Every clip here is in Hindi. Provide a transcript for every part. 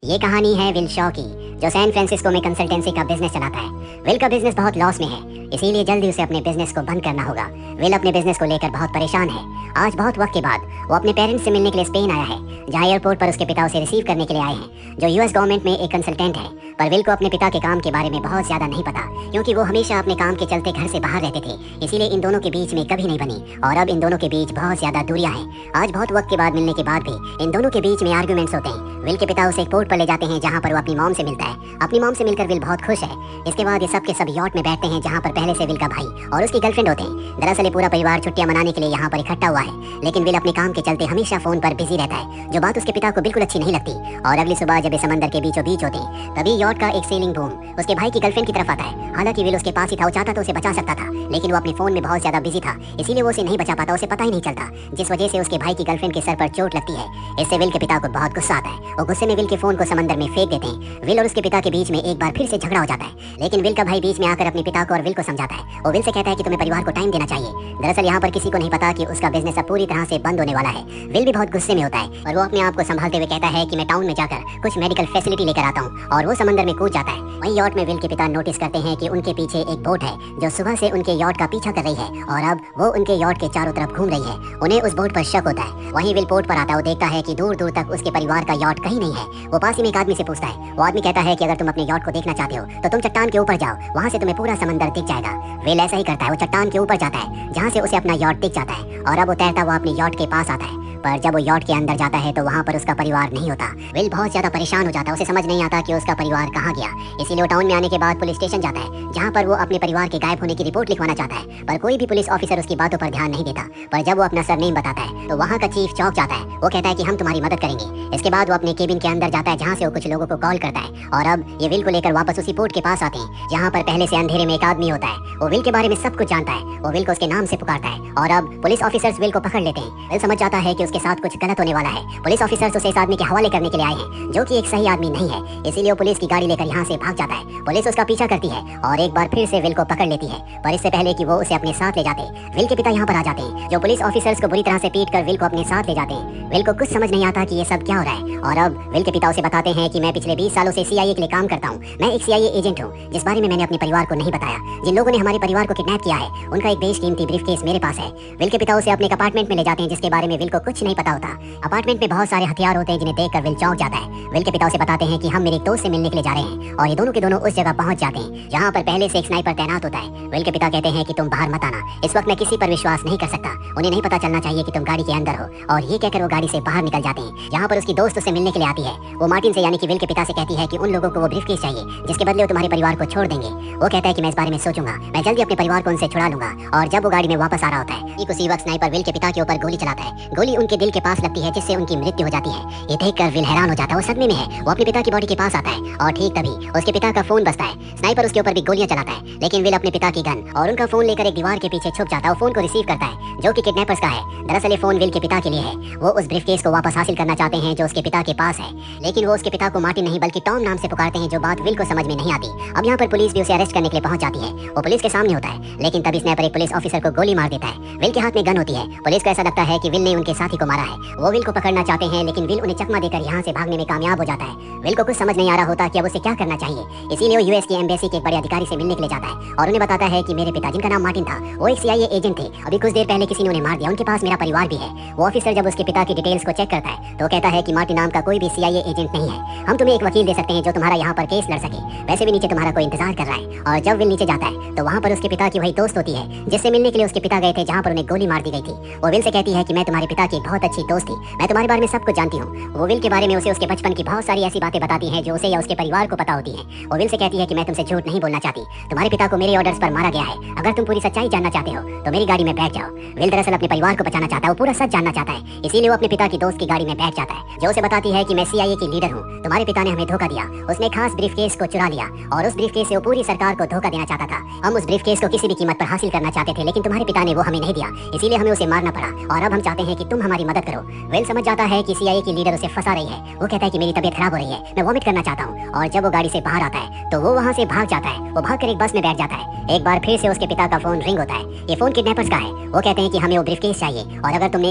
ये कहानी है विल शॉ की, जो सैन फ्रांसिस्को में कंसल्टेंसी का बिजनेस चलाता है। विल का बिजनेस बहुत लॉस में है, इसीलिए जल्दी उसे अपने बिजनेस को बंद करना होगा। विल अपने बिजनेस को लेकर बहुत परेशान है। आज बहुत वक्त के बाद वो अपने पेरेंट्स से मिलने के लिए स्पेन आया है, जहाँ एयरपोर्ट पर उसके पिता उसे रिसीव करने के लिए आए हैं, जो यूएस गवर्नमेंट में एक कंसल्टेंट है। पर विल को अपने पिता के काम के बारे में बहुत ज्यादा नहीं पता, क्योंकि वो हमेशा अपने काम के चलते घर से बाहर रहते थे। इसीलिए इन दोनों के बीच में कभी नहीं बनी, और अब इन दोनों के बीच बहुत ज्यादा दूरियां हैं। आज बहुत वक्त के बाद मिलने के बाद भी इन दोनों के बीच में आर्गुमेंट्स होते हैं। विल के पिता उसे एक पोर्ट पर ले जाते हैं, जहाँ पर वो अपनी मॉम से मिलता है। अपनी मॉम से मिलकर विल बहुत खुश है। इसके बाद ये सब के सब यॉट में बैठते हैं, जहाँ पर पहले से विल का भाई और उसकी गर्लफ्रेंड होते हैं। दरअसल ये पूरा परिवार छुट्टियां मनाने के लिए यहाँ पर इकट्ठा हुआ है, लेकिन विल अपने काम के चलते हमेशा फोन पर बिजी रहता है, जो बात उसके पिता को बिल्कुल अच्छी नहीं लगती। और अगली सुबह जब ये समंदर के बीचों बीच होते हैं, तभी यॉट का एक सेलिंग बूम उसके भाई की गर्लफ्रेंड की तरफ आता है। हालांकि विल उसके पास ही था, वो चाहता तो उसे बचा सकता था, लेकिन वो अपने फोन में बहुत ज्यादा बिजी था, इसीलिए वो उसे नहीं बचा पाता, उसे पता ही नहीं चलता, जिस वजह से उसके भाई की गर्लफ्रेंड के सर पर चोट लगती है। इससे विल के पिता को बहुत गुस्सा आता है। वो गुस्से में विल के फोन को समंदर में फेंक देते हैं। विल और उसके पिता के बीच में एक बार फिर से झगड़ा हो जाता है, लेकिन विल का भाई बीच में आकर अपने पिता को और विल को समझाता है। वो विल से कहता है कि तुम्हें परिवार को टाइम देना चाहिए। दरअसल यहाँ पर किसी को नहीं पता कि उसका बिजनेस अब पूरी तरह से बंद होने वाला है। विल भी बहुत गुस्से में होता है, और वो अपने आप को संभालते हुए कहता है कि मैं टाउन में जाकर कुछ मेडिकल फैसिलिटी लेकर आता हूँ, और वो समंदर में कूद जाता है। वहीं यॉट में विल के पिता नोटिस करते हैं कि उनके पीछे एक बोट है, जो सुबह से उनके यॉट का पीछा कर रही है, और अब वो उनके यॉट के चारों तरफ घूम रही है। उन्हें उस बोट पर शक होता है। वहीं विल पोर्ट पर आता है। वो देखता है कि दूर दूर तक उसके परिवार का यॉट कहीं नहीं है। वो पास ही में एक आदमी से पूछता है। वो आदमी कहता है कि अगर तुम अपने यॉट को देखना चाहते हो तो तुम चट्टान के ऊपर जाओ, वहाँ से तुम्हें पूरा समंदर दिख जाएगा। विल ऐसा ही करता है। वो चट्टान के ऊपर जाता है, जहाँ से उसे अपना यॉट दिख जाता है, और अब वो तैरता हुआ अपने यॉट के पास आता है। पर जब वो यॉट के अंदर जाता है तो वहाँ पर उसका परिवार नहीं होता। विल बहुत ज्यादा परेशान हो जाता है। उसे समझ नहीं आता कि उसका परिवार कहाँ गया। इसीलिए वो टाउन में आने के बाद पुलिस स्टेशन जाता है, जहाँ पर वो अपने परिवार के गायब होने की रिपोर्ट लिखवाना चाहता है, पर कोई भी पुलिस ऑफिसर उसकी बातों पर ध्यान नहीं देता। पर जब वो अपना सरनेम बताता है तो वहाँ का चीफ चौंक जाता है। वो कहता है कि हम तुम्हारी मदद करेंगे। इसके बाद वो अपने केबिन के अंदर जाता है, जहाँ से वो कुछ लोगों को कॉल करता है, और अब ये विल को लेकर वापस उसी पोर्ट के पास आते हैं, जहाँ पर पहले से अंधेरे में एक आदमी होता है। वो विल के बारे में सब कुछ जानता है। वो विल को उसके नाम से पुकारता है, और अब पुलिस ऑफिसर्स विल को पकड़ लेते हैं। विल समझ जाता है कि उसके साथ कुछ गलत होने वाला है। पुलिस ऑफिसर्स उसे इस आदमी के हवाले करने के लिए आए हैं, जो कि एक सही आदमी नहीं है। इसीलिए वो पुलिस की गाड़ी लेकर यहाँ से भाग जाता है। पुलिस उसका पीछा करती है और एक बार फिर से विल को पकड़ लेती है, पर इससे पहले कि वो उसे अपने साथ ले जाते, विल के पिता यहाँ पर आ जाते हैं, जो पुलिस ऑफिसर्स को बुरी तरह से पीट कर विल को अपने साथ ले जाते हैं। विल को कुछ समझ नहीं आता कि ये सब क्या हो रहा है, और अब विल के पिता उसे बताते हैं कि मैं पिछले 20 सालों से CIA के लिए काम करता हूँ। मैं एक CIA एजेंट हूँ, जिस बारे में मैंने अपने परिवार को नहीं बताया। जिन लोगों ने हमारे परिवार को किडनैप किया है, उनका एक बेशकीमती ब्रीफकेस मेरे पास है। विल के पिता उसे अपने अपार्टमेंट में ले जाते हैं, जिसके बारे में विल को कुछ नहीं पता होता। अपार्टमेंट में बहुत सारे हथियार होते हैं, जिन्हें देखकर विल चौंक जाता है। विल के पिता उसे बताते हैं कि हम मेरे दोस्त से मिलने के लिए जा रहे हैं, और ये दोनों के दोनों उस जगह पहुंच जाते हैं, जहां पर पहले से एक स्नाइपर तैनात होता है। विल के पिता कहते हैं कि तुम बाहर मत आना, इस वक्त मैं किसी पर विश्वास नहीं कर सकता। उन्हें नहीं पता चलना चाहिए कि तुम गाड़ी के अंदर हो। और ये कहकर वो गाड़ी से बाहर निकल जाते हैं, जहाँ पर उसकी दोस्त उससे मिलने के लिए आती है। वो मार्टिन से, यानी कि विल के पिता से कहती है कि उन लोगों को वो ब्रीफकेस चाहिए, जिसके बदले वो तुम्हारे परिवार को छोड़ देंगे। वो कहता है कि मैं इस बारे में सोचूंगा, मैं जल्दी अपने परिवार को उनसे छुड़ा लूंगा। और जब वो गाड़ी में वापस आ रहा होता है, ठीक उसी वक्त स्नाइपर विल के पिता के ऊपर गोली चलाता है। गोली उनके दिल के पास लगती है, जिससे उनकी मृत्यु हो जाती है। ये देखकर विल हैरान हो जाता है। वो सदमे में है। वो अपने पिता की बॉडी के पास आता है, और ठीक तभी उसके पिता का फोन बजता है। स्नाइपर उसके ऊपर भी गोलियां चलाता है, लेकिन विल अपने पिता की गन और उनका फोन लेकर एक दीवार के पीछे छुप जाता है। वो फोन को रिसीव करता है, जो कि किडनैपर्स का है। दरअसल ये फोन विल के पिता के लिए है। वो उस ब्रीफकेस को वापस हासिल करना चाहते हैं, जो उसके पिता के पास है, लेकिन वो उसके पिता को मार्टिन नहीं बल्कि टॉम नाम से पुकारते हैं, जो बात विल को समझ में नहीं आती। अब यहाँ पर पुलिस भी उसे अरेस्ट करने के लिए पहुंच जाती है। वो पुलिस के सामने होता है, लेकिन तभी स्नाइपर एक पुलिस ऑफिसर को गोली मार देता है। विल के हाथ में गन होती है। पुलिस को ऐसा लगता है कि विल ने उनके साथी को मारा है। वो विल को पकड़ना चाहते हैं, लेकिन विल उन्हें चकमा देकर यहाँ से भागने में कामयाब हो जाता है। विल को कुछ समझ नहीं आ रहा होता कि अब उसे क्या करना चाहिए। इसीलिए वो यूएस की एम्बेसी के एक बड़े अधिकारी से मिलने के लिए जाता है, और उन्हें बताता है कि मेरे पिता, जिनका नाम मार्टिन था, वो एक CIA एजेंट थे। अभी कुछ देर पहले किसी ने उन्हें मार दिया। उनके पास मेरा परिवार भी है। वो ऑफिसर जब उसके पिता की डिटेल्स को चेक करता है, तो कहता है कि मार्टिन नाम का कोई भी CIA एजेंट नहीं है। हम तुम्हें एक वकील दे सकते हैं, जो तुम्हारा यहाँ पर केस लड़ सके। वैसे भी नीचे तुम्हारा कोई इंतजार कर रहा है। और जब विल नीचे जाता है, तो वहाँ पर उसके पिता की वही दोस्त होती है, जिससे मिलने के लिए उसके पिता गए थे, जहाँ पर उन्हें गोली मार दी गई थी। वो विल से कहती है कि मैं तुम्हारे पिता की बहुत अच्छी दोस्त थी, मैं तुम्हारे बारे में सब कुछ जानती हूँ। वो विल के बारे में उसे उसके बचपन की बहुत सारी ऐसी बातें बताती हैं, जो उसे या उसके परिवार को पता होती हैं। वो विल से कहती है कि मैं तुमसे झूठ नहीं बोलना चाहती। तुम्हारे पिता को मेरे ऑर्डर्स पर मारा गया है। अगर तुम पूरी सच्चाई जानना चाहते हो तो मेरी गाड़ी में बैठ जाओ। विल दरअसल अपने परिवार को बचाना चाहता है। वो पूरा सच जानना चाहता है, इसीलिए वो अपने पिता की दोस्त की गाड़ी में बैठ जाता है, जो उसे बताती है कि मैं CIA की लीडर हूँ। तुम्हारे पिता ने हमें धोखा दिया। उसने खास ब्रीफकेस को चुरा लिया, और उस ब्रीफकेस से वो पूरी सरकार को धोखा देना चाहता था। हम उस ब्रीफकेस को किसी भी कीमत पर हासिल करना चाहते थे, लेकिन तुम्हारे पिता ने वो हमें नहीं दिया, इसीलिए हमें उसे मारना पड़ा। और अब हम चाहते हैं कि तुम हमारी हमारी मदद करो। विल समझ जाता है कि सीआईए की लीडर उसे फंसा रही है। वो कहता है कि मेरी तबीयत खराब हो रही है, मैं वॉमिट करना चाहता हूँ। और जब वो गाड़ी से बाहर आता है तो वो वहाँ से भाग जाता है। वो भागकर एक बस में बैठ जाता है। एक बार फिर से उसके पिता का फोन रिंग होता है। ये फोन किडनैपर्स का है। वो कहते हैं कि हमें वो ब्रीफकेस चाहिए और अगर तुमने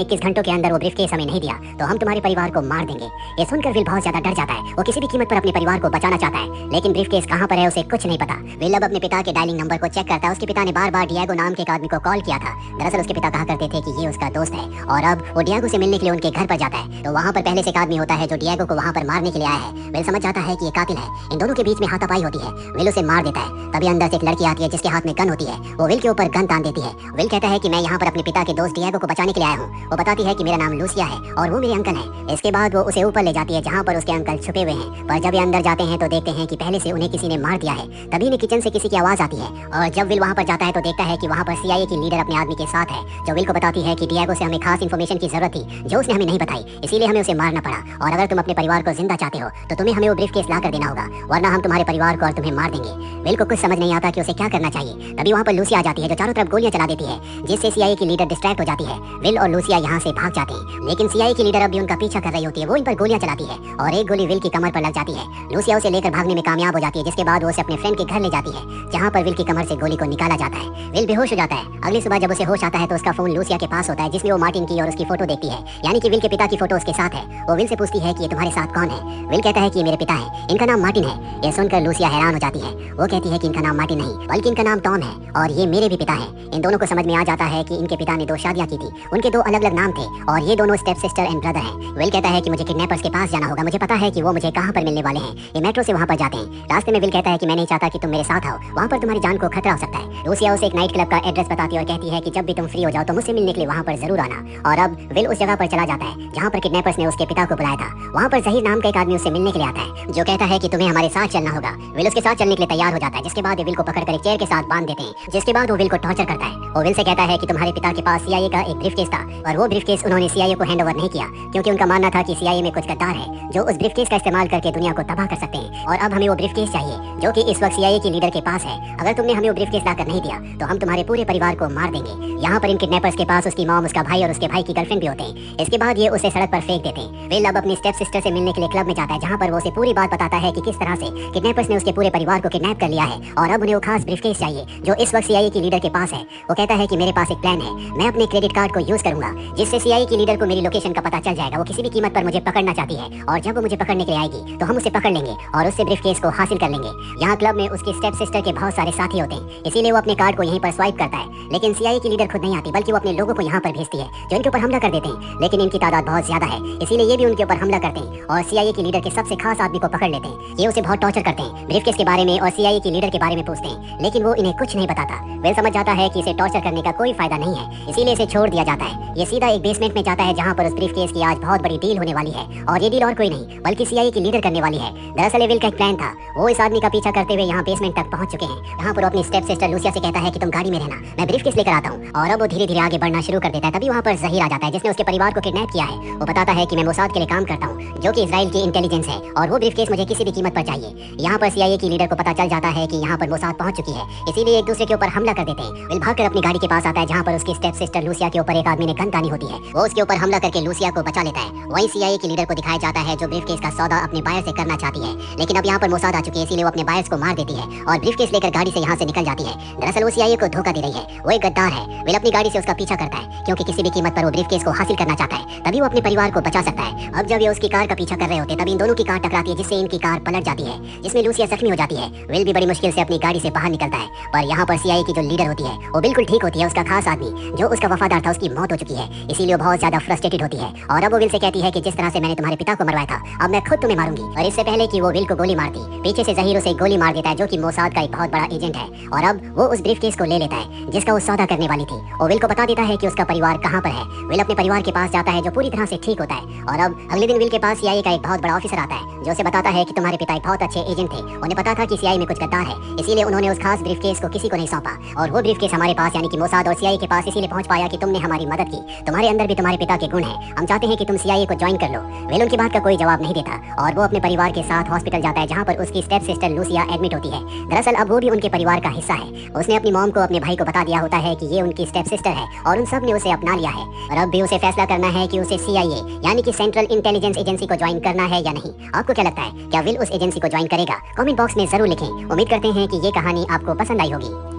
21 घंटों के अंदर वो ब्रीफकेस हमें नहीं दिया तो हम तुम्हारे परिवार को मार देंगे। ये सुनकर विल बहुत ज्यादा डर जाता है। वो किसी भी कीमत पर अपने परिवार को बचाना चाहता है, लेकिन ब्रीफकेस कहाँ पर है उसे कुछ नहीं पता। विल अब अपने पिता के डायलिंग नंबर को चेक करता है। उसके पिता ने बार बार डिएगो नाम के एक आदमी को कॉल किया था। दरअसल उसके पिता कहा करते थे कि ये उसका दोस्त है और अब वो डिएगो से मिलने के लिए उनके घर पर जाता है तो वहाँ पर पहले से एक आदमी होता है जो डिएगो को वहाँ पर मारने के लिए आया है। विल समझ जाता है कि ये कातिल है। इन दोनों के बीच में हाथापाई होती है। विल उसे मार देता है। तभी अंदर से एक लड़की आती है जिसके हाथ में गन होती है। वो विल के ऊपर गन तान देती है। विल कहता है कि मैं यहाँ पर अपने पिता के दोस्त डिएगो को बचाने के लिए आया हूँ। वो बताती है कि मेरा नाम लूसिया है और वो मेरे अंकल है। इसके बाद वो उसे ऊपर ले जाती है जहाँ पर उसके अंकल छुपे हुए हैं। पर जब ये अंदर जाते हैं तो देखते हैं कि पहले से उन्हें किसी ने मार दिया है। तभी इन्हें किचन से किसी की आवाज आती है और जब विल वहाँ पर जाता है तो देखता है कि वहाँ पर सीआईए की लीडर अपने आदमी के साथ है जो विल को बताती है कि डिएगो से हमें खास इन्फॉर्मेशन की जरूरत थी जो उसने हमें नहीं बताई, इसीलिए हमें उसे मारना पड़ा और अगर तुम अपने परिवार को जिंदा चाहते हो तो तुम्हें हमें वो ब्रीफकेस ला कर देना होगा वरना हम तुम्हारे परिवार को और तुम्हें मार देंगे। विल को कुछ समझ नहीं आता कि उसे क्या करना चाहिए। तभी वहाँ पर लूसिया आ जाती है जो चारों तरफ गोलियां चला देती है जिससे सीआईए की लीडर डिस्ट्रैक्ट हो जाती है। विल और लूसिया यहाँ से भाग जाते हैं लेकिन सीआईए की लीडर अब भी उनका पीछा कर रही होती है। वो इन पर गोलियां चलाती है और एक गोली विल की कमर पर लग जाती है। लूसिया उसे लेकर भागने में कामयाब हो जाती है जिसके बाद वो उसे अपने फ्रेंड के घर ले जाती है जहाँ पर विल की कमर से गोली को निकाला जाता है। विल बेहोश हो जाता है। अगली सुबह जब उसे होश आता है तो उसका फोन लूसिया के पास होता है जिसमें वो मार्टिन की और उसकी फोटो देखती है, यानी कि विल के पिता की फोटो उसके साथ है। वो विल से पूछती है कि ये तुम्हारे साथ कौन है। विल कहता है कि ये मेरे पिता है, इनका नाम मार्टिन है। ये सुनकर लूसिया हैरान हो जाती है। वो कहती है कि इनका नाम मार्टिन नहीं बल्कि इनका नाम टॉम है और ये मेरे भी पिता है। इन दोनों को समझ में आ जाता है कि इनके पिता ने 2 शादियां की थी, उनके 2 अलग अलग नाम थे और ये दोनों स्टेप सिस्टर एंड ब्रदर हैं। विल कहता है कि मुझे किडनैपर्स के पास जाना होगा, मुझे पता है कि वो मुझे कहाँ पर मिलने वाले हैं। ये मेट्रो से वहाँ पर जाते हैं। रास्ते में विल कहता है कि मैं नहीं चाहता कि तुम मेरे साथ आओ, वहाँ पर तुम्हारी जान को खतरा हो सकता है। लूसिया उसे एक नाइट क्लब का एड्रेस बताती है और कहती है कि जब भी तुम फ्री हो जाओ तो मुझसे मिलने के लिए वहाँ पर जरूर आना। और अब विल उस जगह पर चला जाता है जहाँ पर किडनैपर्स ने उसके पिता को बुलाया था। वहाँ पर जहीर नाम का एक आदमी उससे मिलने के लिए आता है जो कहता है कि तुम्हें हमारे साथ चलना होगा। विल उसके साथ चलने के लिए तैयार हो जाता है जिसके बाद विल को पकड़कर एक चेयर के साथ बांध देते हैं जिसके बाद वो विल को टॉर्चर करता है। वो विल से कहता है कि तुम्हारे पिता के पास सीआईए का एक ब्रीफकेस था और वो ब्रीफकेस उन्होंने सीआईए को हैंड ओवर नहीं किया क्योंकि उनका मानना था कि सीआईए में कुछ गद्दार है जो उस ब्रीफकेस का इस्तेमाल करके दुनिया को तबाह कर सकते हैं और अब हमें वो ब्रीफकेस चाहिए जो कि इस वक्त सीआईए की लीडर के पास है। अगर तुमने हमें वो ब्रीफकेस लाकर नहीं दिया तो हम तुम्हारे पूरे परिवार को मार देंगे। यहाँ पर इन किडनैपर्स के पास उसकी मॉम, उसका भाई और उसके भाई की गर्लफ्रेंड भी होते हैं। इसके बाद ये उसे सड़क पर फेंक देते हैं। विल अब अपनी स्टेप सिस्टर से मिलने के लिए क्लब में जाता है जहाँ पर वो उसे पूरी बात बताता है कि किस तरह से किडनैपर्स ने उसके पूरे परिवार को किडनैप कर लिया है और अब उन्हें वो खास ब्रीफकेस चाहिए जो इस वक्त सीआईए की लीडर के पास है। वो कहता है कि मेरे पास एक प्लान है, मैं अपने क्रेडिट कार्ड को यूज करूंगा जिससे सीआईए की लीडर को मेरी लोकेशन का पता चल जाएगा। वो किसी भी कीमत पर मुझे पकड़ना चाहती है और जब वो मुझे पकड़ने के लिए आएगी तो हम उसे पकड़ लेंगे और उससे ब्रीफकेस को हासिल कर लेंगे। यहाँ क्लब में उसकी स्टेप सिस्टर के बहुत सारे साथी होते हैं इसीलिए वो अपने कार्ड को यहीं पर स्वाइप करता है, लेकिन सीआईए की लीडर खुद नहीं आती बल्कि वो अपने लोगों को यहाँ पर भेजती है जो इनके ऊपर हमला कर देते हैं। लेकिन इनकी तादाद बहुत ज्यादा है इसीलिए ये भी उनके ऊपर हमला करते हैं और सीआईए की लीडर के सबसे खास आदमी को पकड़ लेते हैं। ये उसे बहुत टॉर्चर करते हैं, ब्रीफकेस के बारे में और सीआईए की लीडर के बारे में पूछते हैं लेकिन वो इन्हें कुछ नहीं बताता। विल समझ जाता है कि इसे टॉर्चर करने का कोई फायदा नहीं है इसीलिए इसे छोड़ दिया जाता है। ये सीधा एक बेसमेंट में जाता है जहाँ पर उस ब्रीफकेस की आज बहुत बड़ी डील होने वाली है और ये डील और कोई नहीं बल्कि सीआईए की लीडर करने वाली है। दरअसल विल का एक प्लान था। वो इस आदमी का पीछा करते हुए यहाँ बेसमेंट तक पहुंच चुके हैं जहाँ पर अपनी स्टेप सिस्टर लूसिया से कहता है कि तुम गाड़ी में रहना, मैं ब्रीफकेस लेकर आता हूँ और अब वो धीरे धीरे आगे बढ़ना शुरू कर देता है। तभी वहाँ पर जहीर आ जाता है जिसने उसके परिवार को किडनैप किया है। वो बताता है कि मैं मोसाद के लिए काम करता हूँ जो कि इजराइल की इंटेलिजेंस है और वो ब्रीफकेस मुझे किसी भी कीमत पर चाहिए। यहाँ पर सीआईए की लीडर को पता चल जाता है कि यहाँ पर मोसाद पहुंच चुकी है इसीलिए एक दूसरे के ऊपर हमला कर देते हैं। विल भागकर अपनी गाड़ी के पास आता है जहाँ पर उसकी स्टेप सिस्टर लूसिया के ऊपर एक आदमी ने गन तानी होती है। वो उसके ऊपर हमला करके लूसिया को बचा लेता है। वहीं सीआईए की लीडर को दिखाया जाता है जो ब्रीफकेस का सौदा अपने बायर से करना चाहती है लेकिन अब यहाँ पर मोसाद आ चुकी है इसीलिए वो अपने बायर्स को मार देती है और ब्रीफकेस लेकर गाड़ी से यहाँ से निकल जाती है। दरअसल वो सीआईए को धोखा दे रही है, वो एक गद्दार है। विल अपनी गाड़ी से उसका पीछा करता है क्योंकि किसी भी कीमत पर वो ब्रीफकेस को हासिल करना चाहता है, तभी वो अपने परिवार को बचा सकता है। अब जब ये उसकी कार का पीछा कर रहे होते हैं तभी इन दोनों की कार टकराती है जिससे इनकी कार पलट जाती है जिसमें लूसिया जख्मी हो जाती है। विल भी बड़ी मुश्किल से अपनी गाड़ी से बाहर निकलता है पर यहाँ पर सीआईए की जो लीडर होती है वो बिल्कुल ठीक होती है। उसका खास आदमी जो उसका वफादार था उसकी मौत हो चुकी है इसीलिए वो बहुत ज्यादा फ्रस्ट्रेटेड होती है और अब वो विल से कहती है कि जिस तरह से मैंने तुम्हारे पिता को मरवाया था अब मैं खुद तुम्हें मारूंगी। और इससे पहले कि वो विल को गोली मारती पीछे से जहीर उसे गोली मार देता है जो कि मोसाद का एक बहुत बड़ा एजेंट है और अब वो उस ब्रीफकेस को ले लेता है जिसका वो सौदा करने वाली थी। वो विल को बता देता है कि उसका परिवार कहाँ पर है। विल अपने परिवार के पास जाता है जो पूरी तरह से ठीक होता है और अब अगले दिन विल के पास सीआईए का एक बहुत बड़ा ऑफिसर आता है जो उसे बताता है कि तुम्हारे पिता एक बहुत अच्छे एजेंट थे, उन्हें पता था कि सीआईए में कुछ गद्दार है इसीलिए उन्होंने उस खास ब्रीफकेस को किसी को नहीं सौंपा और वो ब्रीफकेस हमारे पास यानी कि मोसाद और सीआईए के पास इसीलिए पहुंच पाया कि तुमने हमारी मदद की। तुम्हारे अंदर भी तुम्हारे पिता के गुण हैं, हम चाहते हैं कि तुम सीआईए को ज्वाइन कर लो। विल उनकी बात का कोई जवाब नहीं देता और वो अपने परिवार के साथ हॉस्पिटल जाता है जहाँ पर उसकी स्टेप सिस्टर लूसिया एडमिट होती है। दरअसल अब वो भी उनके परिवार का हिस्सा है। उसने अपनी मॉम को अपने भाई को बता दिया होता है कि ये उनकी स्टेप सिस्टर है और उन सब ने उसे अपना लिया है और अब भी उसे उसे फैसला करना है कि उसे CIA यानी कि सेंट्रल इंटेलिजेंस एजेंसी को ज्वाइन करना है या नहीं। आपको क्या लगता है, क्या विल उस एजेंसी को ज्वाइन करेगा? कमेंट बॉक्स में जरूर लिखें। उम्मीद करते हैं कि ये कहानी आपको पसंद आई होगी।